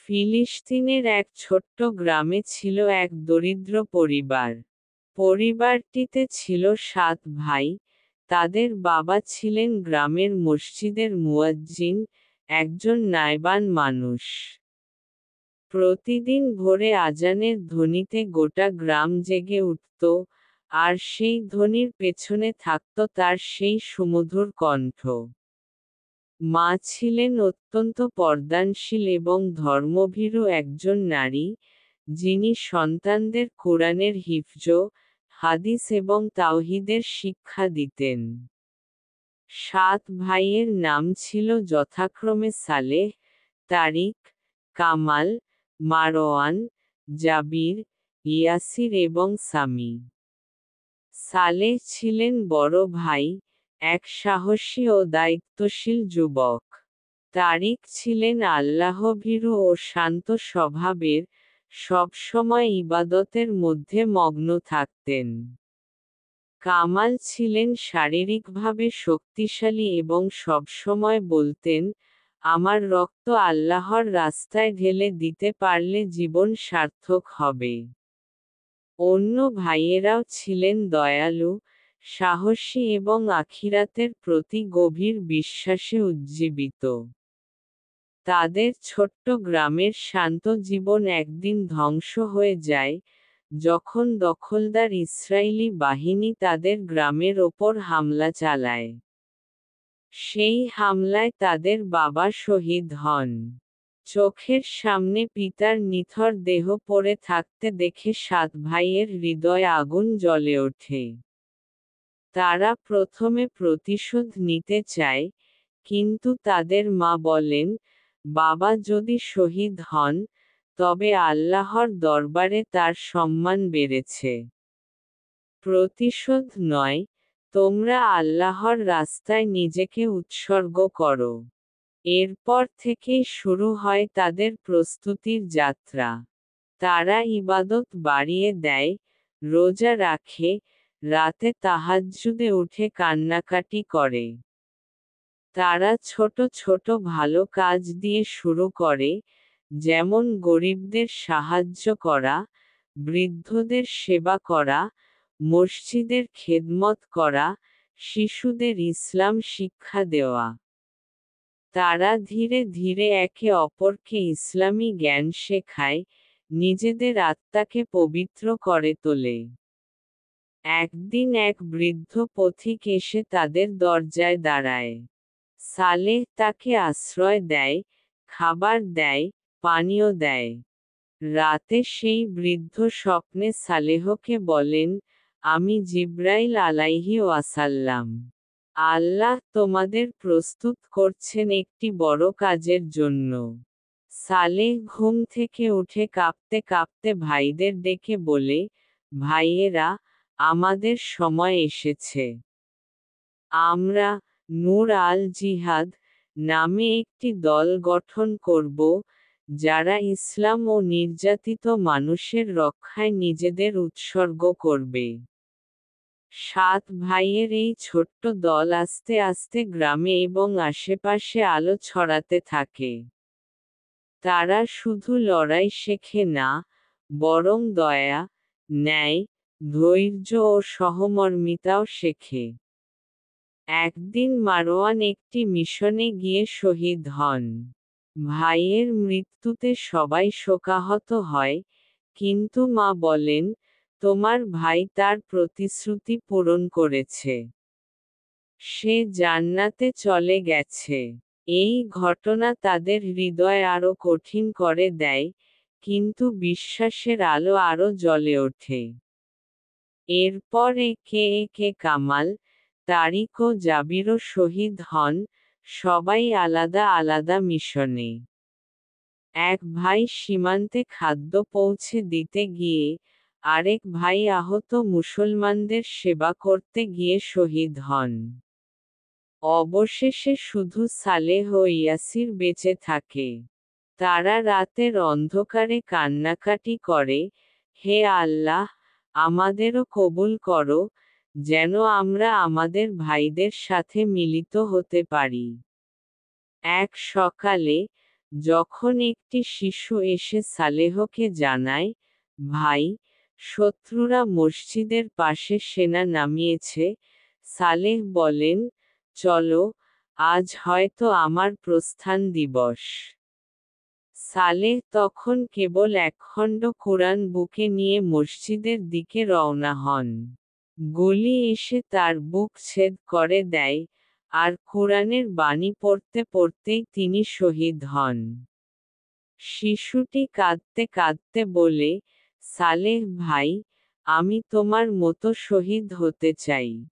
ফিলিস্তিনের এক ছোট্ট গ্রামে ছিল এক দরিদ্র পরিবার। পরিবারটিতে ছিল 7 ভাই। তাদের বাবা ছিলেন গ্রামের মসজিদের মুয়াজ্জিন, একজন ন্যায়বান মানুষ। প্রতিদিন ভোরে আজানের ধ্বনিতে গোটা গ্রাম জেগে উঠত, আর সেই ধ্বনির পেছনে থাকত তার সেই সুমধুর কণ্ঠ। মা ছিলেন অত্যন্ত পর্দানশীল এবং ধর্মভীরু একজন নারী, যিনি সন্তানদের কোরআনের হিফজ, হাদিস এবং তাওহীদের শিক্ষা দিতেন। 7 ভাইয়ের নাম ছিল যথাক্রমে সালেহ, তারিক, কামাল, মারওয়ান, জাবির, ইয়াসির এবং সামি। সালেহ ছিলেন বড় ভাই, এক সাহসী ও দায়িত্বশীল যুবক। তারিক ছিলেন আল্লাহভীরু ও শান্ত স্বভাবের, সবসময় ইবাদতের মধ্যে মগ্ন থাকতেন। কামাল ছিলেন শারীরিকভাবে শক্তিশালী এবং সবসময় বলতেন, আমার রক্ত আল্লাহর রাস্তায় ঢেলে দিতে পারলে জীবন সার্থক হবে। অন্য ভাইয়েরাও ছিলেন দয়ালু, সাহসী এবং আখিরাতের প্রতি গভীর বিশ্বাসে উজ্জীবিত। তাদের ছোট্ট গ্রামের শান্ত জীবন একদিন ধ্বংস হয়ে যায়, যখন দখলদার ইসরায়েলি বাহিনী তাদের গ্রামের ওপর হামলা চালায়। সেই হামলায় তাদের বাবা শহীদ হন। চোখের সামনে পিতার নিথর দেহ পড়ে থাকতে দেখে 7 ভাইয়ের হৃদয়ে আগুন জ্বলে ওঠে। তারা প্রথমে প্রতিশোধ নিতে চায়, কিন্তু তাদের মা বলেন, বাবা যদি শহীদ হন, তবে আল্লাহর দরবারে তার সম্মান বেড়েছে। প্রতিশোধ নয়, তোমরা আল্লাহর রাস্তায় নিজেকে উৎসর্গ করো। এরপর থেকেই শুরু হয় তাদের প্রস্তুতির যাত্রা। তারা ইবাদত বাড়িয়ে দেয়, রোজা রাখে, রাতে তাহাজ্জুদে উঠে কান্নাকাটি করে। তারা ছোট ছোট ভালো কাজ দিয়ে শুরু করে, যেমন গরিবদের সাহায্য করা, বৃদ্ধদের সেবা করা, মসজিদের খেদমত করা, শিশুদের ইসলাম শিক্ষা দেওয়া। তারা ধীরে ধীরে একে অপরকে ইসলামী জ্ঞান শেখায়, নিজেদের আত্মাকে পবিত্র করে তোলে। একদিন এক বৃদ্ধ পথিক এসে তাদের দরজায় দাঁড়ায়। সালেহ তাকে আশ্রয় দেয়, খাবার দেয়, পানীয় দেয়। রাতে সেই বৃদ্ধ স্বপ্নে সালেহকে বলেন, আমি জিবরাইল আলাইহি ওয়াসাল্লাম। আল্লাহ তোমাদের প্রস্তুত করছেন একটি বড় কাজের জন্য। সালেহ ঘুম থেকে উঠে কাঁপতে কাঁপতে ভাইদের ডেকে বলে, ভাইয়েরা, আমাদের সময় এসেছে। আমরা নূর আল জিহাদ নামে একটি দল গঠন করব, যারা ইসলাম ও নির্যাতিত মানুষের রক্ষায় নিজেদের উৎসর্গ করবে। 7 ভাইয়ের এই ছোট্ট দল আস্তে আস্তে গ্রামে এবং আশেপাশে আলো ছড়াতে থাকে। তারা শুধু লড়াই শেখে না, বরং দয়া, ন্যায়, ধৈর্য ও সহমর্মিতাও শেখে। একদিন মারওয়ান একটি মিশনে গিয়ে শহীদ হন। ভাইয়ের মৃত্যুতে সবাই শোকাহত হয়, কিন্তু মা বলেন, তোমার ভাই তার প্রতিশ্রুতি পূরণ করেছে। সে জান্নাতে চলে গেছে। এই ঘটনা তাদের হৃদয় আরো কঠিন করে দেয়, কিন্তু বিশ্বাসের আলো আরো জ্বলে ওঠে। এরপর একে একে কামাল, তারিক ও জাবিরও শহীদ হন, সবাই আলাদা আলাদা মিশনে। এক ভাই সীমান্তে খাদ্য পৌঁছে দিতে গিয়ে, আরেক ভাই আহত মুসলমানদের সেবা করতে গিয়ে শহীদ হন। অবশেষে শুধু সালেহ ও ইয়াসির বেঁচে থাকে। তারা রাতের অন্ধকারে কান্নাকাটি করে, হে আল্লাহ, আমাদেরও কবুল করো, যেন আমরা আমাদের ভাইদের সাথে মিলিত হতে পারি। এক সকালে, যখন একটি শিশু এসে সালেহকে জানায়, ভাই, শত্রুরা মসজিদের পাশে সেনা নামিয়েছে, সালেহ বলেন, চলো, আজ হয়তো আমার প্রস্থান দিবস। সালেহ তখন কেবল একখণ্ড কোরআন বুকে নিয়ে মসজিদের দিকে রওনা হন। গুলি এসে তার বুক ছেদ করে দেয়, আর কোরআনের বাণী পড়তে পড়তেই তিনি শহীদ হন। শিশুটি কাঁদতে কাঁদতে বলে, সালেহ ভাই, আমি তোমার মতো শহীদ হতে চাই।